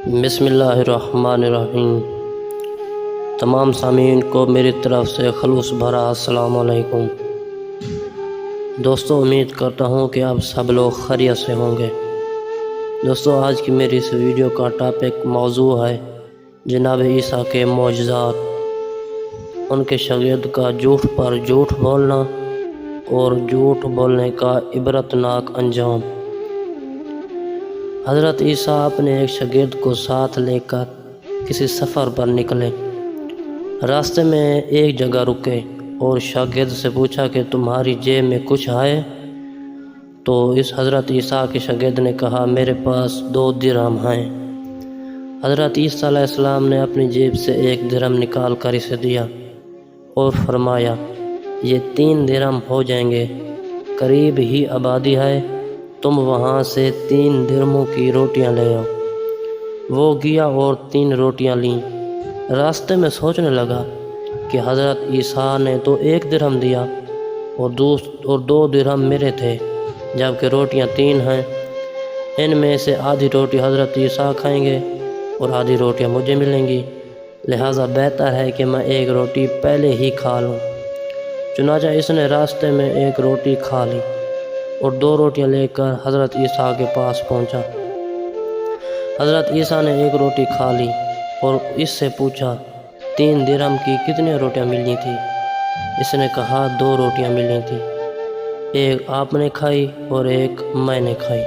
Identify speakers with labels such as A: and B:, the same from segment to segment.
A: بسم اللہ الرحمن الرحیم۔ تمام سامعین کو میری طرف سے خلوص بھرا السلام علیکم۔ دوستو، امید کرتا ہوں کہ آپ سب لوگ خیریت سے ہوں گے۔ دوستو، آج کی میری اس ویڈیو کا ٹاپک موضوع ہے جناب عیسیٰ کے معجزات، ان کے شاگرد کا جھوٹ پر جھوٹ بولنا اور جھوٹ بولنے کا عبرتناک انجام۔ حضرت عیسیٰ اپنے ایک شاگرد کو ساتھ لے کر کسی سفر پر نکلے۔ راستے میں ایک جگہ رکے اور شاگرد سے پوچھا کہ تمہاری جیب میں کچھ ہے؟ تو اس حضرت عیسیٰ کے شاگرد نے کہا میرے پاس 2 درہم ہیں۔ حضرت عیسیٰ علیہ السلام نے اپنی جیب سے 1 درہم نکال کر اسے دیا اور فرمایا یہ 3 درہم ہو جائیں گے، قریب ہی آبادی ہے، تم وہاں سے 3 درہموں کی روٹیاں لے آؤ۔ وہ گیا اور 3 روٹیاں لیں۔ راستے میں سوچنے لگا کہ حضرت عیسیٰ نے تو 1 درہم دیا اور 2 درہم میرے تھے، جبکہ روٹیاں 3 ہیں۔ ان میں سے آدھی روٹی حضرت عیسیٰ کھائیں گے اور آدھی روٹیاں مجھے ملیں گی، لہٰذا بہتر ہے کہ میں 1 روٹی پہلے ہی کھا لوں۔ چنانچہ اس نے راستے میں 1 روٹی کھا لی اور 2 روٹیاں لے کر حضرت عیسیٰ کے پاس پہنچا۔ حضرت عیسیٰ نے 1 روٹی کھا لی اور اس سے پوچھا 3 درہم کی کتنی روٹیاں ملنی تھی؟ اس نے کہا 2 روٹیاں ملنی تھی، 1 آپ نے کھائی اور 1 میں نے کھائی۔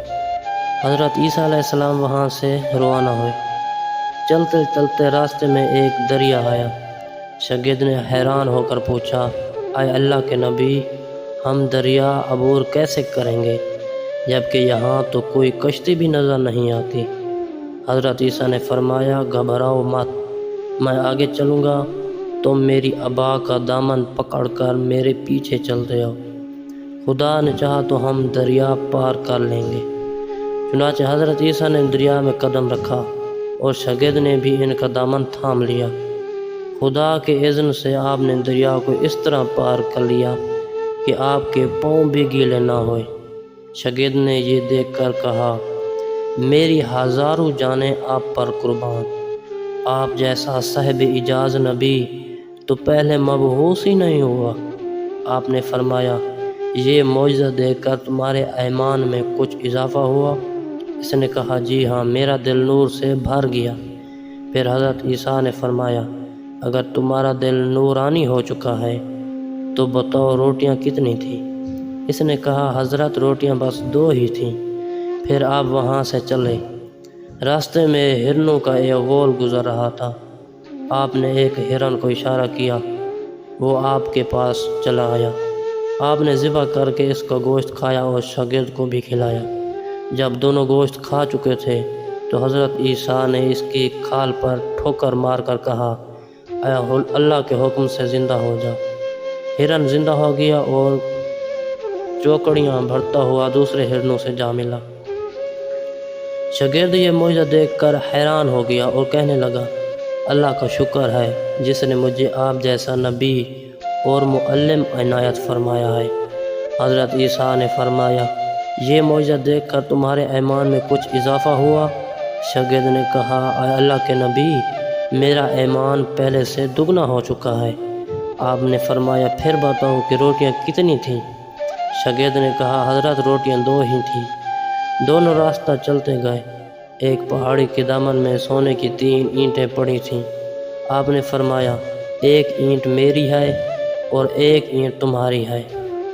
A: حضرت عیسیٰ علیہ السلام وہاں سے روانہ ہوئے۔ چلتے چلتے راستے میں ایک دریا آیا۔ شاگرد نے حیران ہو کر پوچھا اے اللہ کے نبی، ہم دریا عبور کیسے کریں گے جبکہ یہاں تو کوئی کشتی بھی نظر نہیں آتی؟ حضرت عیسیٰ نے فرمایا گھبراؤ مت، میں آگے چلوں گا، تم میری ابا کا دامن پکڑ کر میرے پیچھے چلتے آؤ، خدا نے چاہا تو ہم دریا پار کر لیں گے۔ چنانچہ حضرت عیسیٰ نے دریا میں قدم رکھا اور شاگرد نے بھی ان کا دامن تھام لیا۔ خدا کے اذن سے آپ نے دریا کو اس طرح پار کر لیا کہ آپ کے پاؤں بھی گیلے نہ ہوئے۔ شاگرد نے یہ دیکھ کر کہا میری ہزاروں جانیں آپ پر قربان، آپ جیسا صاحب اعجاز نبی تو پہلے مبعوث ہی نہیں ہوا۔ آپ نے فرمایا یہ معجزہ دیکھ کر تمہارے ایمان میں کچھ اضافہ ہوا؟ اس نے کہا جی ہاں، میرا دل نور سے بھر گیا۔ پھر حضرت عیسیٰ نے فرمایا اگر تمہارا دل نورانی ہو چکا ہے تو بتاؤ روٹیاں کتنی تھیں؟ اس نے کہا حضرت روٹیاں بس 2 ہی تھیں۔ پھر آپ وہاں سے چلے۔ راستے میں ہرنوں کا ایک غول گزر رہا تھا۔ آپ نے ایک ہرن کو اشارہ کیا، وہ آپ کے پاس چلا آیا۔ آپ نے ذبح کر کے اس کا گوشت کھایا اور شاگرد کو بھی کھلایا۔ جب دونوں گوشت کھا چکے تھے تو حضرت عیسیٰ نے اس کی کھال پر ٹھوکر مار کر کہا اے اللہ کے حکم سے زندہ ہو جا۔ ہرن زندہ ہو گیا اور چوکڑیاں بھرتا ہوا دوسرے ہرنوں سے جا ملا۔ شاگرد یہ معجزہ دیکھ کر حیران ہو گیا اور کہنے لگا اللہ کا شکر ہے جس نے مجھے آپ جیسا نبی اور معلم عنایت فرمایا ہے۔ حضرت عیسیٰ نے فرمایا یہ معجزہ دیکھ کر تمہارے ایمان میں کچھ اضافہ ہوا؟ شاگرد نے کہا اے اللہ کے نبی، میرا ایمان پہلے سے دگنا ہو چکا ہے۔ آپ نے فرمایا پھر بتاؤ کہ روٹیاں کتنی تھیں؟ شاگرد نے کہا حضرت روٹیاں 2 ہی تھیں۔ دونوں راستہ چلتے گئے۔ ایک پہاڑی کے دامن میں سونے کی 3 اینٹیں پڑی تھیں۔ آپ نے فرمایا 1 اینٹ میری ہے اور 1 اینٹ تمہاری ہے،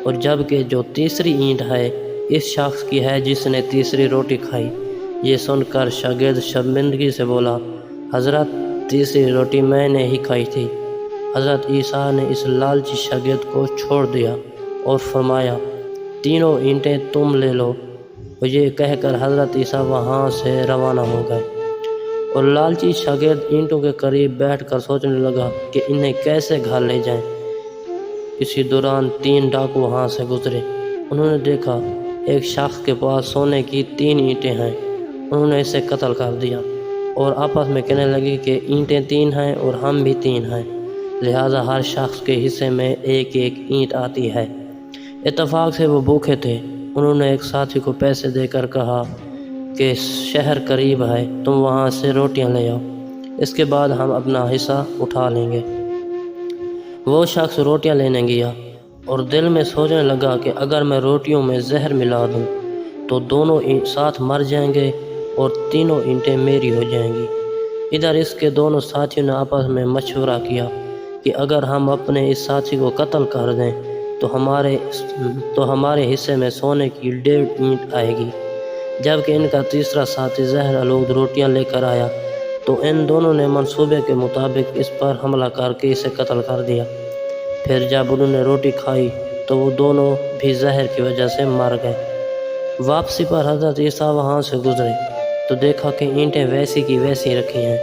A: اور جبکہ جو تیسری اینٹ ہے اس شخص کی ہے جس نے تیسری روٹی کھائی۔ یہ سن کر شاگرد شرمندگی سے بولا حضرت تیسری روٹی میں نے ہی کھائی تھی۔ حضرت عیسیٰ نے اس لالچی شاگرد کو چھوڑ دیا اور فرمایا 3 اینٹیں تم لے لو، اور یہ کہہ کر حضرت عیسیٰ وہاں سے روانہ ہو گئے۔ اور لالچی شاگرد اینٹوں کے قریب بیٹھ کر سوچنے لگا کہ انہیں کیسے گھر لے جائیں۔ اسی دوران 3 ڈاکو وہاں سے گزرے۔ انہوں نے دیکھا ایک شخص کے پاس سونے کی 3 اینٹیں ہیں۔ انہوں نے اسے قتل کر دیا اور آپس میں کہنے لگے کہ اینٹیں 3 ہیں اور ہم بھی 3 ہیں، لہٰذا ہر شخص کے حصے میں 1 اینٹ آتی ہے۔ اتفاق سے وہ بھوکے تھے۔ انہوں نے ایک ساتھی کو پیسے دے کر کہا کہ شہر قریب ہے، تم وہاں سے روٹیاں لے آؤ، اس کے بعد ہم اپنا حصہ اٹھا لیں گے۔ وہ شخص روٹیاں لینے گیا اور دل میں سوچنے لگا کہ اگر میں روٹیوں میں زہر ملا دوں تو دونوں ساتھ مر جائیں گے اور تینوں اینٹیں میری ہو جائیں گی۔ ادھر اس کے دونوں ساتھیوں نے آپس میں مشورہ کیا کہ اگر ہم اپنے اس ساتھی کو قتل کر دیں تو ہمارے حصے میں سونے کی 1.5 اینٹ آئے گی۔ جبکہ ان کا تیسرا ساتھی زہر آلود روٹیاں لے کر آیا تو ان دونوں نے منصوبے کے مطابق اس پر حملہ کر کے اسے قتل کر دیا۔ پھر جب انہوں نے روٹی کھائی تو وہ دونوں بھی زہر کی وجہ سے مر گئے۔ واپسی پر حضرت عیسیٰ وہاں سے گزرے تو دیکھا کہ اینٹیں ویسی کی ویسی رکھی ہیں،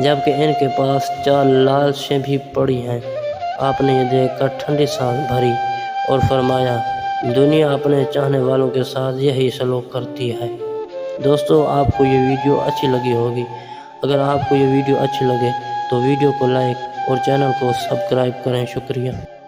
A: جبکہ ان کے پاس 4 لاشیں بھی پڑی ہیں۔ آپ نے یہ دیکھ کر ٹھنڈی سانس بھری اور فرمایا، دنیا اپنے چاہنے والوں کے ساتھ یہی سلوک کرتی ہے۔ دوستو، آپ کو یہ ویڈیو اچھی لگی ہوگی۔ اگر آپ کو یہ ویڈیو اچھی لگے تو ویڈیو کو لائک اور چینل کو سبسکرائب کریں۔ شکریہ۔